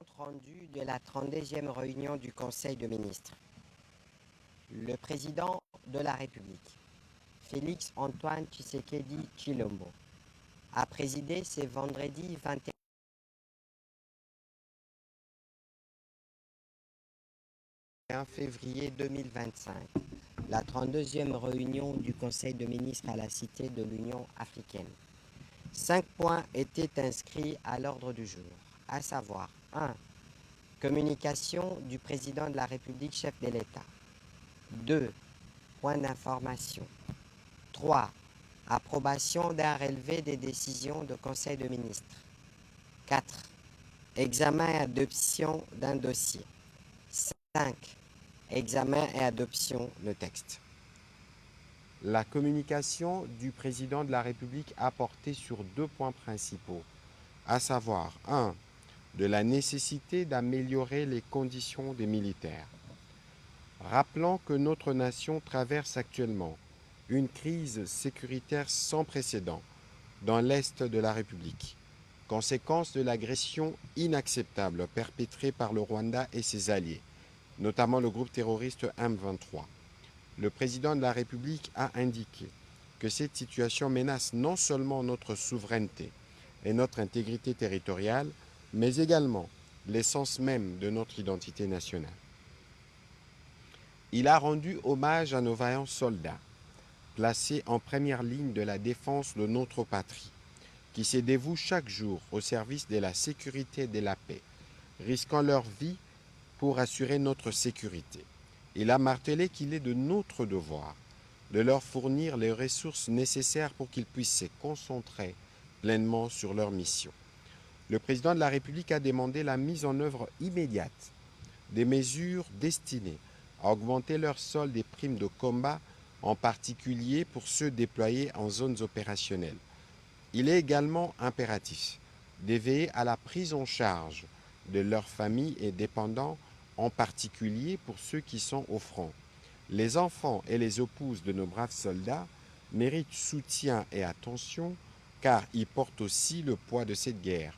Compte rendu de la 32e réunion du Conseil de ministres. Le président de la République, Félix Antoine Tshisekedi Tshilombo, a présidé ce vendredi 21 février 2025 la 32e réunion du Conseil de ministres à la Cité de l'Union africaine. 5 points étaient inscrits à l'ordre du jour, à savoir 1. Communication du président de la République, chef de l'État. 2. Point d'information. 3. Approbation d'un relevé des décisions du Conseil de ministres. 4. Examen et adoption d'un dossier. 5. Examen et adoption de texte. La communication du président de la République a porté sur 2 points principaux, à savoir 1. De la nécessité d'améliorer les conditions des militaires. Rappelant que notre nation traverse actuellement une crise sécuritaire sans précédent dans l'Est de la République, conséquence de l'agression inacceptable perpétrée par le Rwanda et ses alliés, notamment le groupe terroriste M23. Le président de la République a indiqué que cette situation menace non seulement notre souveraineté et notre intégrité territoriale, mais également l'essence même de notre identité nationale. Il a rendu hommage à nos vaillants soldats, placés en première ligne de la défense de notre patrie, qui se dévouent chaque jour au service de la sécurité et de la paix, risquant leur vie pour assurer notre sécurité. Il a martelé qu'il est de notre devoir de leur fournir les ressources nécessaires pour qu'ils puissent se concentrer pleinement sur leur mission. Le président de la République a demandé la mise en œuvre immédiate des mesures destinées à augmenter leur solde des primes de combat, en particulier pour ceux déployés en zones opérationnelles. Il est également impératif de veiller à la prise en charge de leurs familles et dépendants, en particulier pour ceux qui sont au front. Les enfants et les épouses de nos braves soldats méritent soutien et attention, car ils portent aussi le poids de cette guerre,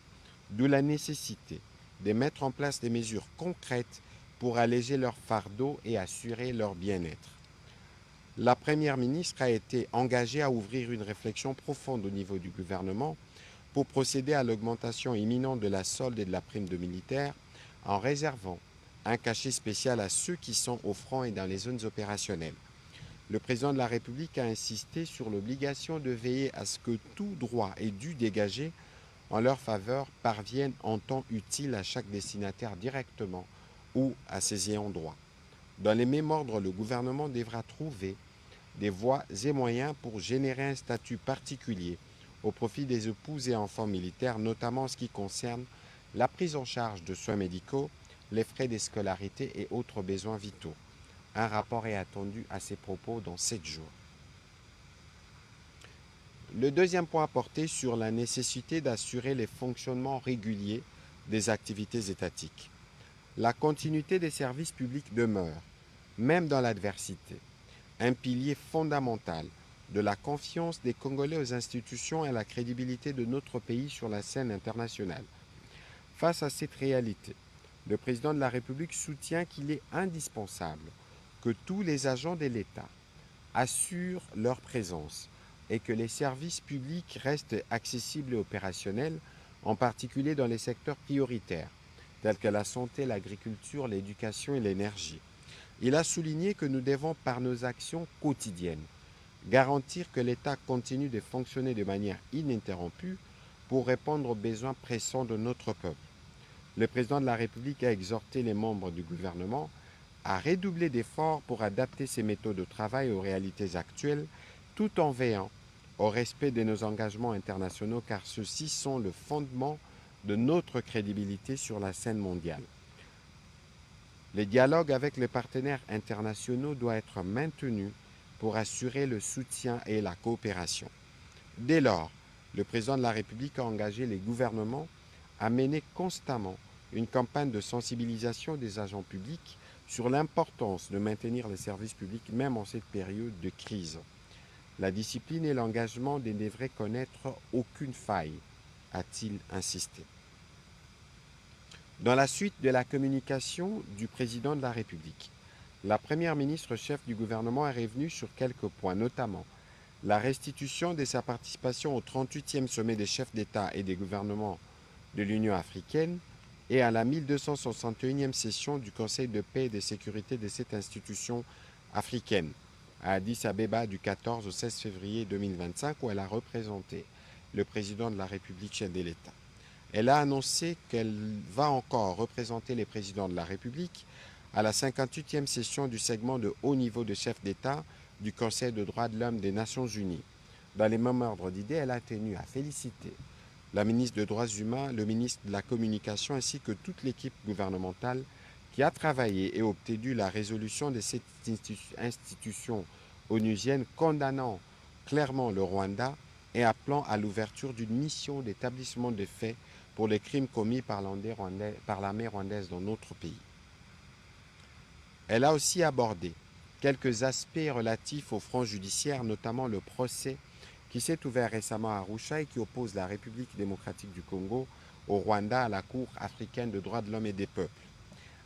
d'où la nécessité de mettre en place des mesures concrètes pour alléger leur fardeau et assurer leur bien-être. La Première ministre a été engagée à ouvrir une réflexion profonde au niveau du gouvernement pour procéder à l'augmentation imminente de la solde et de la prime de militaires, en réservant un cachet spécial à ceux qui sont au front et dans les zones opérationnelles. Le président de la République a insisté sur l'obligation de veiller à ce que tout droit et dû dégagé en leur faveur parvienne en temps utile à chaque destinataire directement ou à ses ayants droit. Dans les mêmes ordres, le gouvernement devra trouver des voies et moyens pour générer un statut particulier au profit des épouses et enfants militaires, notamment en ce qui concerne la prise en charge de soins médicaux, les frais de scolarité et autres besoins vitaux. Un rapport est attendu à ces propos dans 7 jours. Le deuxième point portait sur la nécessité d'assurer le fonctionnement régulier des activités étatiques. La continuité des services publics demeure, même dans l'adversité, un pilier fondamental de la confiance des Congolais aux institutions et à la crédibilité de notre pays sur la scène internationale. Face à cette réalité, le président de la République soutient qu'il est indispensable que tous les agents de l'État assurent leur présence et que les services publics restent accessibles et opérationnels, en particulier dans les secteurs prioritaires, tels que la santé, l'agriculture, l'éducation et l'énergie. Il a souligné que nous devons, par nos actions quotidiennes, garantir que l'État continue de fonctionner de manière ininterrompue pour répondre aux besoins pressants de notre peuple. Le président de la République a exhorté les membres du gouvernement à redoubler d'efforts pour adapter ses méthodes de travail aux réalités actuelles, tout en veillant au respect de nos engagements internationaux, car ceux-ci sont le fondement de notre crédibilité sur la scène mondiale. Le dialogue avec les partenaires internationaux doit être maintenu pour assurer le soutien et la coopération. Dès lors, le président de la République a engagé les gouvernements à mener constamment une campagne de sensibilisation des agents publics sur l'importance de maintenir les services publics même en cette période de crise. La discipline et l'engagement ne devraient connaître aucune faille, a-t-il insisté. Dans la suite de la communication du président de la République, la première ministre chef du gouvernement est revenue sur quelques points, notamment la restitution de sa participation au 38e sommet des chefs d'État et des gouvernements de l'Union africaine et à la 1261e session du Conseil de paix et de sécurité de cette institution africaine, à Addis Abeba du 14 au 16 février 2025, où elle a représenté le président de la République chef de l'État. Elle a annoncé qu'elle va encore représenter les présidents de la République à la 58e session du segment de haut niveau de chefs d'État du Conseil des droits de l'homme des Nations Unies. Dans les mêmes ordres d'idées, elle a tenu à féliciter la ministre des Droits humains, le ministre de la Communication ainsi que toute l'équipe gouvernementale qui a travaillé et obtenu la résolution de cette institution onusienne condamnant clairement le Rwanda et appelant à l'ouverture d'une mission d'établissement des faits pour les crimes commis par l'armée rwandaise dans notre pays. Elle a aussi abordé quelques aspects relatifs au front judiciaire, notamment le procès qui s'est ouvert récemment à Arusha et qui oppose la République démocratique du Congo au Rwanda à la Cour africaine des droits de l'homme et des peuples.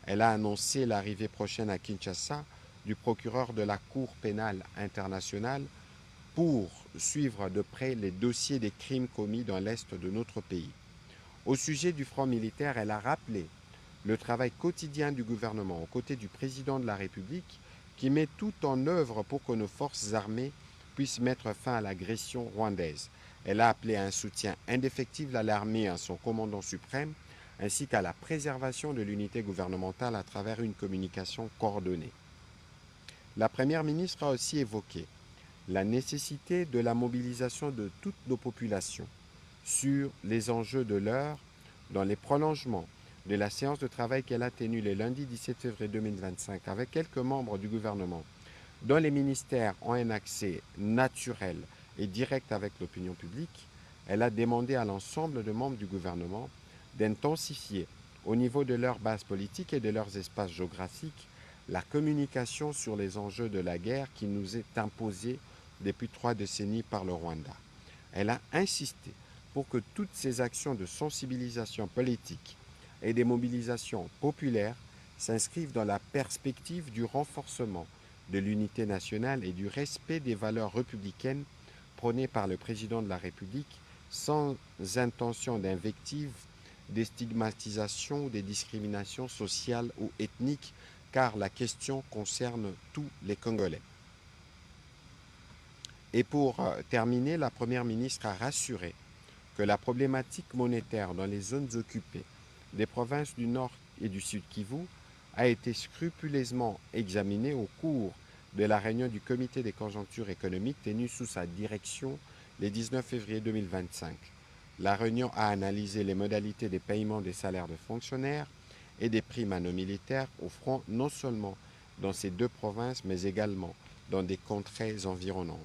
Elle a annoncé l'arrivée prochaine à Kinshasa du procureur de la Cour pénale internationale pour suivre de près les dossiers des crimes commis dans l'est de notre pays. Au sujet du front militaire, elle a rappelé le travail quotidien du gouvernement aux côtés du président de la République qui met tout en œuvre pour que nos forces armées puissent mettre fin à l'agression rwandaise. Elle a appelé à un soutien indéfectible à l'armée et à son commandant suprême, ainsi qu'à la préservation de l'unité gouvernementale à travers une communication coordonnée. La Première ministre a aussi évoqué la nécessité de la mobilisation de toutes nos populations sur les enjeux de l'heure dans les prolongements de la séance de travail qu'elle a tenue le lundi 17 février 2025 avec quelques membres du gouvernement dont les ministères ont un accès naturel et direct avec l'opinion publique. Elle a demandé à l'ensemble des membres du gouvernement d'intensifier au niveau de leurs bases politiques et de leurs espaces géographiques la communication sur les enjeux de la guerre qui nous est imposée depuis 3 décennies par le Rwanda. Elle a insisté pour que toutes ces actions de sensibilisation politique et des mobilisations populaires s'inscrivent dans la perspective du renforcement de l'unité nationale et du respect des valeurs républicaines prônées par le président de la République sans intention d'invective, des stigmatisations ou des discriminations sociales ou ethniques, car la question concerne tous les Congolais. Et pour terminer, la Première ministre a rassuré que la problématique monétaire dans les zones occupées des provinces du Nord et du Sud Kivu a été scrupuleusement examinée au cours de la réunion du Comité des conjonctures économiques tenue sous sa direction le 19 février 2025. La réunion a analysé les modalités des paiements des salaires de fonctionnaires et des primes à nos militaires au front non seulement dans ces deux provinces, mais également dans des contrées environnantes.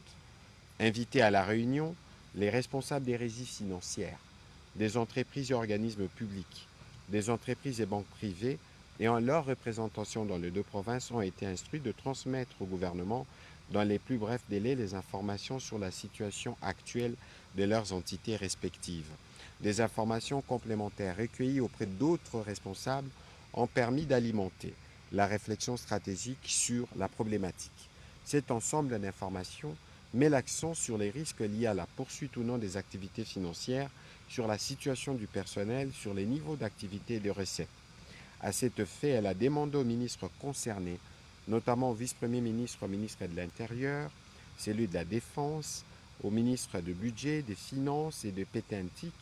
Invités à la réunion, les responsables des régies financières, des entreprises et organismes publics, des entreprises et banques privées et en leur représentation dans les deux provinces ont été instruits de transmettre au gouvernement dans les plus brefs délais les informations sur la situation actuelle de leurs entités respectives. Des informations complémentaires recueillies auprès d'autres responsables ont permis d'alimenter la réflexion stratégique sur la problématique. Cet ensemble d'informations met l'accent sur les risques liés à la poursuite ou non des activités financières, sur la situation du personnel, sur les niveaux d'activité et de recettes. À cet fait, elle a demandé aux ministres concernés, notamment au vice-premier ministre, au ministre de l'Intérieur, celui de la Défense, au ministre du Budget, des Finances et de Pétentique,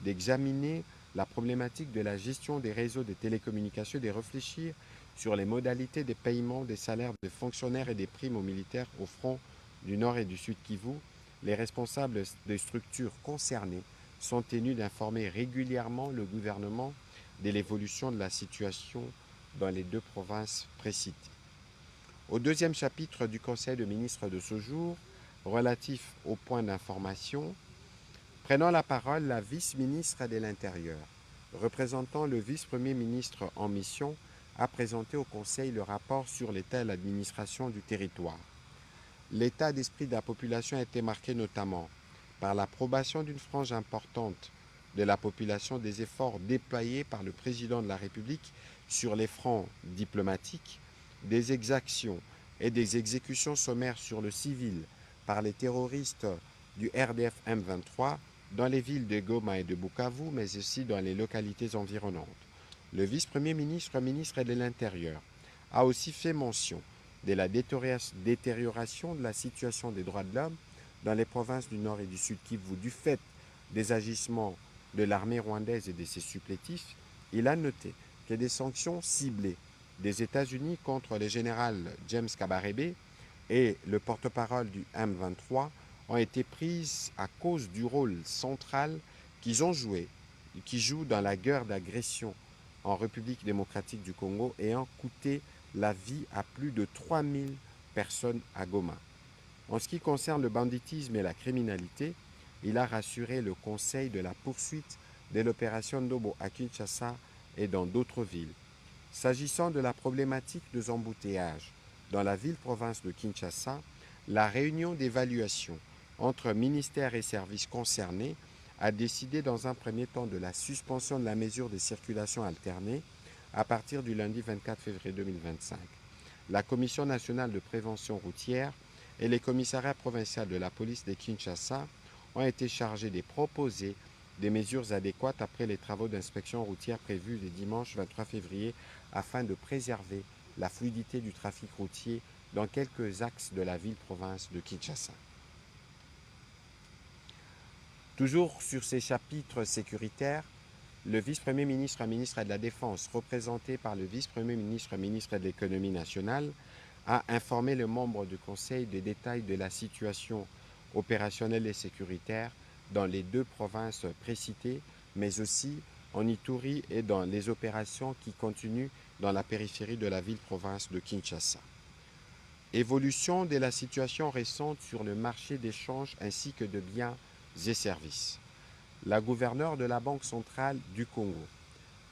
d'examiner la problématique de la gestion des réseaux de télécommunications et de réfléchir sur les modalités de paiement des salaires des fonctionnaires et des primes aux militaires au front du Nord et du Sud Kivu. Les responsables des structures concernées sont tenus d'informer régulièrement le gouvernement de l'évolution de la situation dans les deux provinces précitées. Au deuxième chapitre du Conseil des ministres de ce jour, relatif au point d'information, prenant la parole la vice-ministre de l'Intérieur, représentant le vice-premier ministre en mission, a présenté au Conseil le rapport sur l'état et l'administration du territoire. L'état d'esprit de la population a été marqué notamment par l'approbation d'une frange importante de la population des efforts déployés par le président de la République sur les fronts diplomatiques, des exactions et des exécutions sommaires sur le civil par les terroristes du RDF M23 dans les villes de Goma et de Bukavu, mais aussi dans les localités environnantes. Le vice-premier ministre, ministre de l'Intérieur, a aussi fait mention de la détérioration de la situation des droits de l'homme dans les provinces du Nord et du Sud Kivu du fait des agissements de l'armée rwandaise et de ses supplétifs. Il a noté que des sanctions ciblées des États-Unis contre le général James Kabarebe et le porte-parole du M23 ont été prises à cause du rôle central qui jouent dans la guerre d'agression en République démocratique du Congo, ayant coûté la vie à plus de 3000 personnes à Goma. En ce qui concerne le banditisme et la criminalité, il a rassuré le Conseil de la poursuite de l'opération Ndobo à Kinshasa et dans d'autres villes. S'agissant de la problématique des embouteillages dans la ville-province de Kinshasa, la réunion d'évaluation entre ministères et services concernés a décidé dans un premier temps de la suspension de la mesure de circulation alternée à partir du lundi 24 février 2025. La Commission nationale de prévention routière et les commissariats provinciaux de la police de Kinshasa ont été chargés de proposer des mesures adéquates après les travaux d'inspection routière prévus le dimanche 23 février afin de préserver la fluidité du trafic routier dans quelques axes de la ville-province de Kinshasa. Toujours sur ces chapitres sécuritaires, le vice-premier ministre, ministre de la Défense, représenté par le vice-premier ministre, ministre de l'Économie nationale, a informé les membres du Conseil des détails de la situation opérationnelle et sécuritaire dans les deux provinces précitées, mais aussi en Ituri et dans les opérations qui continuent dans la périphérie de la ville-province de Kinshasa. Évolution de la situation récente sur le marché d'échange ainsi que de biens et services. La gouverneure de la Banque centrale du Congo,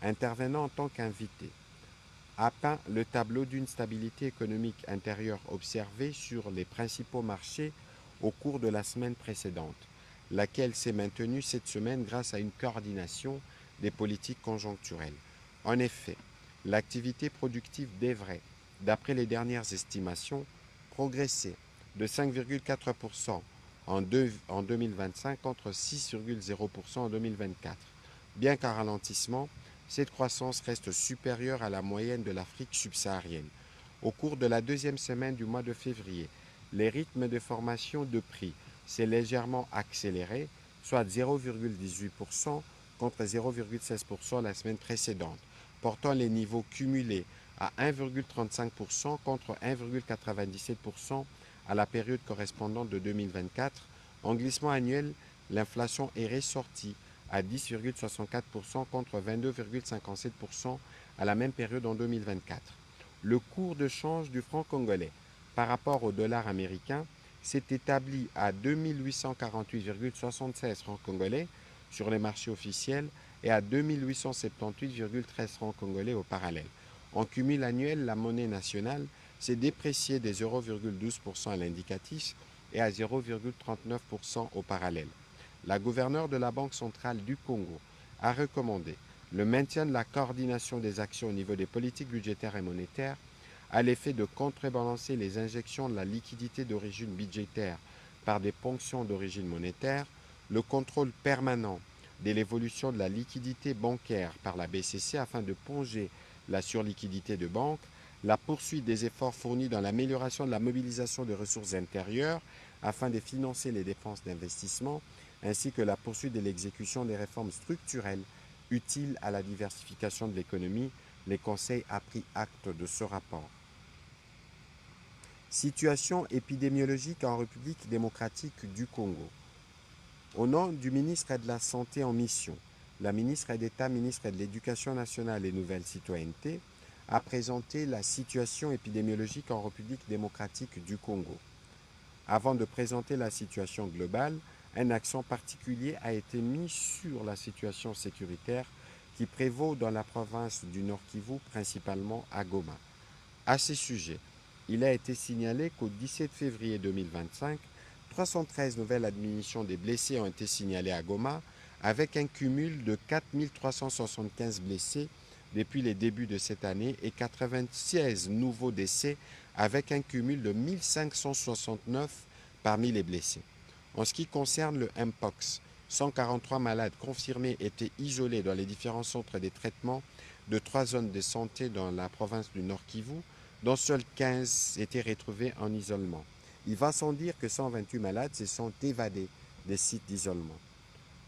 intervenant en tant qu'invité, a peint le tableau d'une stabilité économique intérieure observée sur les principaux marchés au cours de la semaine précédente, laquelle s'est maintenue cette semaine grâce à une coordination des politiques conjoncturelles. En effet, l'activité productive devrait, d'après les dernières estimations, progresser de 5,4% en 2025 contre 6,0% en 2024. Bien qu'en ralentissement, cette croissance reste supérieure à la moyenne de l'Afrique subsaharienne. Au cours de la deuxième semaine du mois de février, les rythmes de formation de prix s'est légèrement accéléré, soit 0,18% contre 0,16% la semaine précédente, portant les niveaux cumulés à 1,35% contre 1,97% à la période correspondante de 2024. En glissement annuel, l'inflation est ressortie à 10,64% contre 22,57% à la même période en 2024. Le cours de change du franc congolais par rapport au dollar américain s'est établi à 2848,76 francs congolais sur les marchés officiels et à 2878,13 francs congolais au parallèle. En cumul annuel, la monnaie nationale s'est dépréciée de 0,12% à l'indicatif et à 0,39% au parallèle. La gouverneure de la Banque centrale du Congo a recommandé le maintien de la coordination des actions au niveau des politiques budgétaires et monétaires à l'effet de contrebalancer les injections de la liquidité d'origine budgétaire par des ponctions d'origine monétaire, le contrôle permanent de l'évolution de la liquidité bancaire par la BCC afin de ponger la surliquidité de banque, la poursuite des efforts fournis dans l'amélioration de la mobilisation des ressources intérieures afin de financer les dépenses d'investissement, ainsi que la poursuite de l'exécution des réformes structurelles utiles à la diversification de l'économie. Les conseils a pris acte de ce rapport. Situation épidémiologique en République démocratique du Congo. Au nom du ministre de la Santé en mission, la ministre d'État, ministre de l'Éducation nationale et Nouvelle Citoyenneté, a présenté la situation épidémiologique en République démocratique du Congo. Avant de présenter la situation globale, un accent particulier a été mis sur la situation sécuritaire qui prévaut dans la province du Nord Kivu, principalement à Goma. À ce sujet, il a été signalé qu'au 17 février 2025, 313 nouvelles admissions des blessés ont été signalées à Goma, avec un cumul de 4 375 blessés depuis les débuts de cette année et 96 nouveaux décès avec un cumul de 1569 parmi les blessés. En ce qui concerne le Mpox, 143 malades confirmés étaient isolés dans les différents centres de traitement de 3 zones de santé dans la province du Nord Kivu, dont seuls 15 étaient retrouvés en isolement. Il va sans dire que 128 malades se sont évadés des sites d'isolement.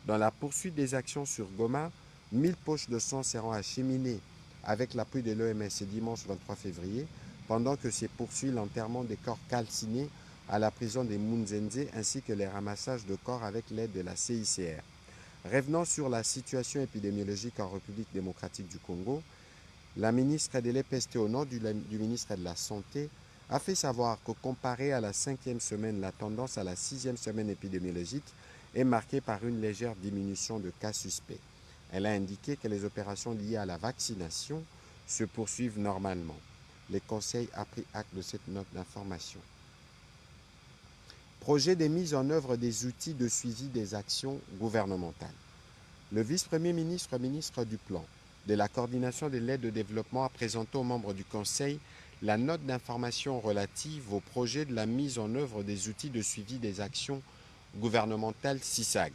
Dans la poursuite des actions sur Goma, 1000 poches de sang seront acheminées avec l'appui de l'OMS ce dimanche 23 février, pendant que se poursuit l'enterrement des corps calcinés à la prison des Munzenze ainsi que les ramassages de corps avec l'aide de la CICR. Revenant sur la situation épidémiologique en République démocratique du Congo, la ministre Adélé Pesté, au nom du ministre de la Santé, a fait savoir que comparé à la 5e semaine, la tendance à la 6e semaine épidémiologique est marquée par une légère diminution de cas suspects. Elle a indiqué que les opérations liées à la vaccination se poursuivent normalement. Le Conseil a pris acte de cette note d'information. Projet de mise en œuvre des outils de suivi des actions gouvernementales. Le vice-premier ministre, ministre du Plan, de la coordination de l'aide au développement a présenté aux membres du Conseil la note d'information relative au projet de la mise en œuvre des outils de suivi des actions gouvernementales CISAG.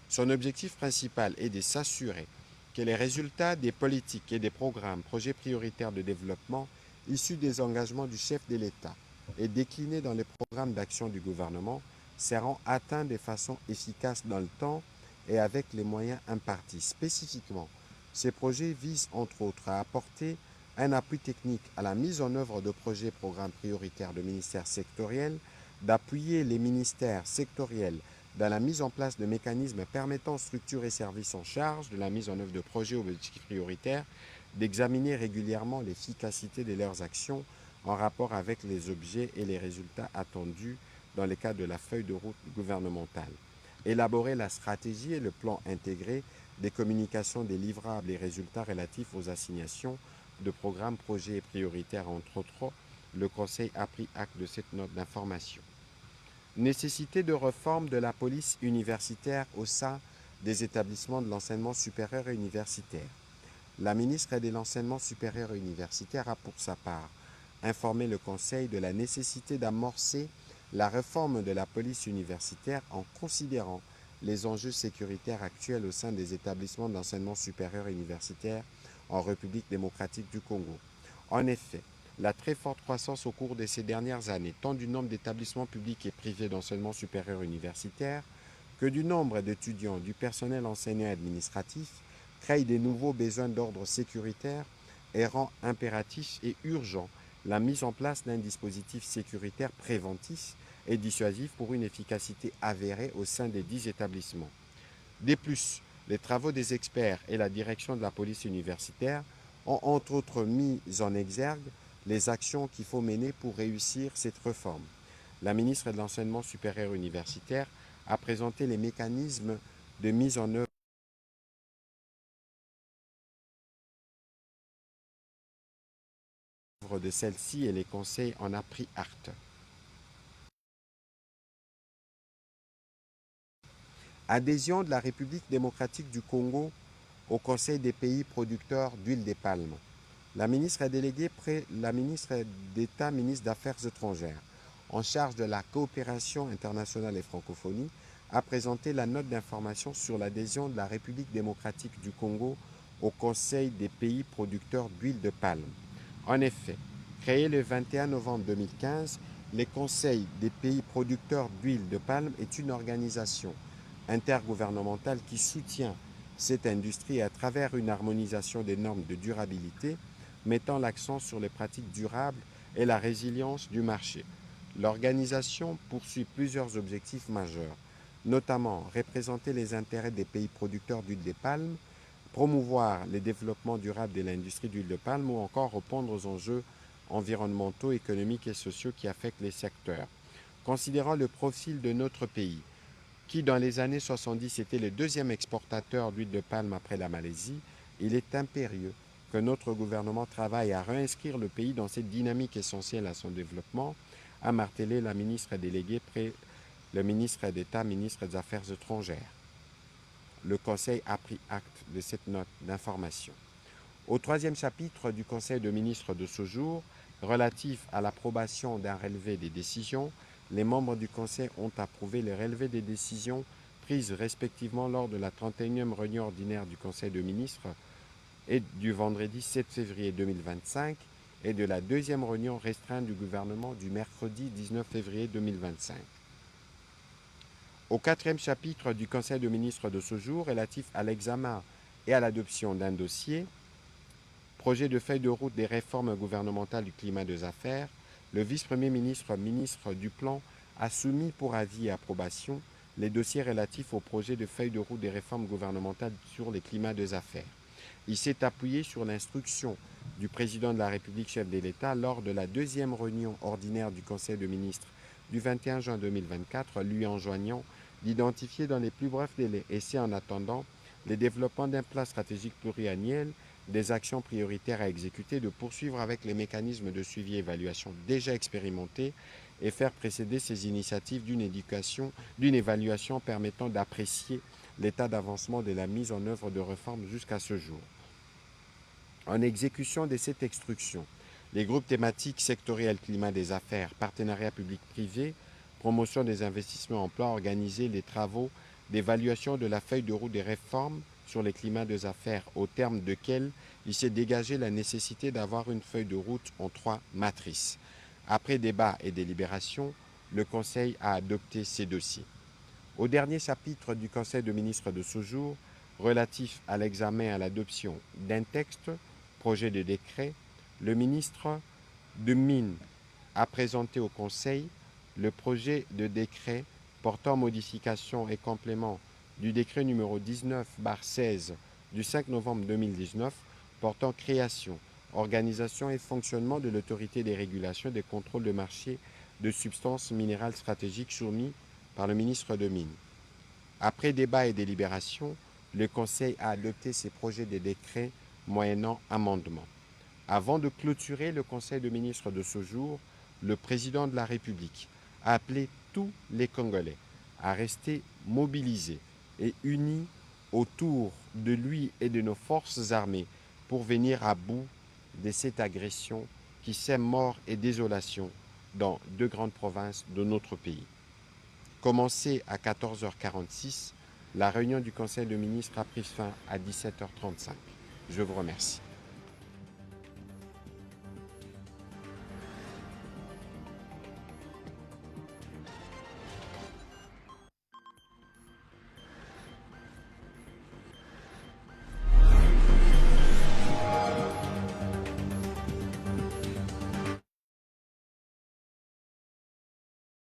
Son objectif principal est de s'assurer que les résultats des politiques et des programmes projets prioritaires de développement issus des engagements du chef de l'État et déclinés dans les programmes d'action du gouvernement seront atteints de façon efficace dans le temps et avec les moyens impartis. Spécifiquement, ces projets visent entre autres à apporter un appui technique à la mise en œuvre de projets et programmes prioritaires de ministères sectoriels, d'appuyer les ministères sectoriels dans la mise en place de mécanismes permettant aux structures et services en charge de la mise en œuvre de projets objectifs prioritaires d'examiner régulièrement l'efficacité de leurs actions en rapport avec les objets et les résultats attendus dans le cadre de la feuille de route gouvernementale. Élaborer la stratégie et le plan intégré des communications des livrables et résultats relatifs aux assignations de programmes, projets et prioritaires, entre autres. Le Conseil a pris acte de cette note d'information. Nécessité de réforme de la police universitaire au sein des établissements de l'enseignement supérieur et universitaire. La ministre de l'Enseignement supérieur et universitaire a pour sa part informé le Conseil de la nécessité d'amorcer la réforme de la police universitaire en considérant les enjeux sécuritaires actuels au sein des établissements d'enseignement supérieur et universitaire en République démocratique du Congo. En effet, la très forte croissance au cours de ces dernières années, tant du nombre d'établissements publics et privés d'enseignement supérieur universitaire que du nombre d'étudiants, du personnel enseignant et administratif, crée de nouveaux besoins d'ordre sécuritaire et rend impératif et urgent la mise en place d'un dispositif sécuritaire préventif et dissuasif pour une efficacité avérée au sein des 10 établissements. De plus, les travaux des experts et la direction de la police universitaire ont entre autres mis en exergue les actions qu'il faut mener pour réussir cette réforme. La ministre de l'Enseignement supérieur universitaire a présenté les mécanismes de mise en œuvre de celle-ci et les conseils en a pris acte. Adhésion de la République démocratique du Congo au Conseil des pays producteurs d'huile de palme. La ministre déléguée, la ministre d'État, ministre d'Affaires étrangères, en charge de la coopération internationale et francophonie, a présenté la note d'information sur l'adhésion de la République démocratique du Congo au Conseil des pays producteurs d'huile de palme. En effet, créé le 21 novembre 2015, le Conseil des pays producteurs d'huile de palme est une organisation intergouvernementale qui soutient cette industrie à travers une harmonisation des normes de durabilité, mettant l'accent sur les pratiques durables et la résilience du marché. L'organisation poursuit plusieurs objectifs majeurs, notamment représenter les intérêts des pays producteurs d'huile de palme, promouvoir le développement durable de l'industrie d'huile de palme ou encore répondre aux enjeux environnementaux, économiques et sociaux qui affectent les secteurs. Considérant le profil de notre pays, qui dans les années 70 était le deuxième exportateur d'huile de palme après la Malaisie, il est impérieux que notre gouvernement travaille à réinscrire le pays dans cette dynamique essentielle à son développement, a martelé la ministre déléguée près le ministre d'État, ministre des Affaires étrangères. Le Conseil a pris acte de cette note d'information. Au troisième chapitre du Conseil de ministres de ce jour, relatif à l'approbation d'un relevé des décisions, les membres du Conseil ont approuvé les relevés des décisions prises respectivement lors de la 31e réunion ordinaire du Conseil de ministres et du vendredi 7 février 2025 et de la deuxième réunion restreinte du gouvernement du mercredi 19 février 2025. Au quatrième chapitre du Conseil de ministres de ce jour, relatif à l'examen et à l'adoption d'un dossier, projet de feuille de route des réformes gouvernementales du climat des affaires, le vice-premier ministre, ministre du Plan, a soumis pour avis et approbation les dossiers relatifs au projet de feuille de route des réformes gouvernementales sur les climats des affaires. Il s'est appuyé sur l'instruction du président de la République, chef de l'État, lors de la deuxième réunion ordinaire du Conseil de ministres du 21 juin 2024, lui enjoignant d'identifier dans les plus brefs délais, et c'est en attendant les développements d'un plan stratégique pluriannuel, des actions prioritaires à exécuter, de poursuivre avec les mécanismes de suivi et évaluation déjà expérimentés et faire précéder ces initiatives d'une évaluation permettant d'apprécier l'état d'avancement de la mise en œuvre de réformes jusqu'à ce jour. En exécution de cette instruction, les groupes thématiques sectoriels climat des affaires, partenariat public-privé, promotion des investissements emploi ont organisé les travaux d'évaluation de la feuille de route des réformes sur les climats des affaires, au terme desquels il s'est dégagé la nécessité d'avoir une feuille de route en 3 matrices. Après débat et délibération, le Conseil a adopté ces dossiers. Au dernier chapitre du Conseil de ministres de ce jour, relatif à l'examen et à l'adoption d'un texte, projet de décret, le ministre de Mines a présenté au Conseil le projet de décret portant modification et complément du décret numéro 19/16 du 5 novembre 2019 portant création, organisation et fonctionnement de l'autorité des régulations et des contrôles de marché de substances minérales stratégiques soumis par le ministre de Mines. Après débat et délibération, le Conseil a adopté ces projets de décret moyennant amendement. Avant de clôturer le Conseil de ministres de ce jour, le président de la République a appelé tous les Congolais à rester mobilisés et unis autour de lui et de nos forces armées pour venir à bout de cette agression qui sème mort et désolation dans 2 grandes provinces de notre pays. Commencée à 14h46, la réunion du Conseil de ministres a pris fin à 17h35. Je vous remercie.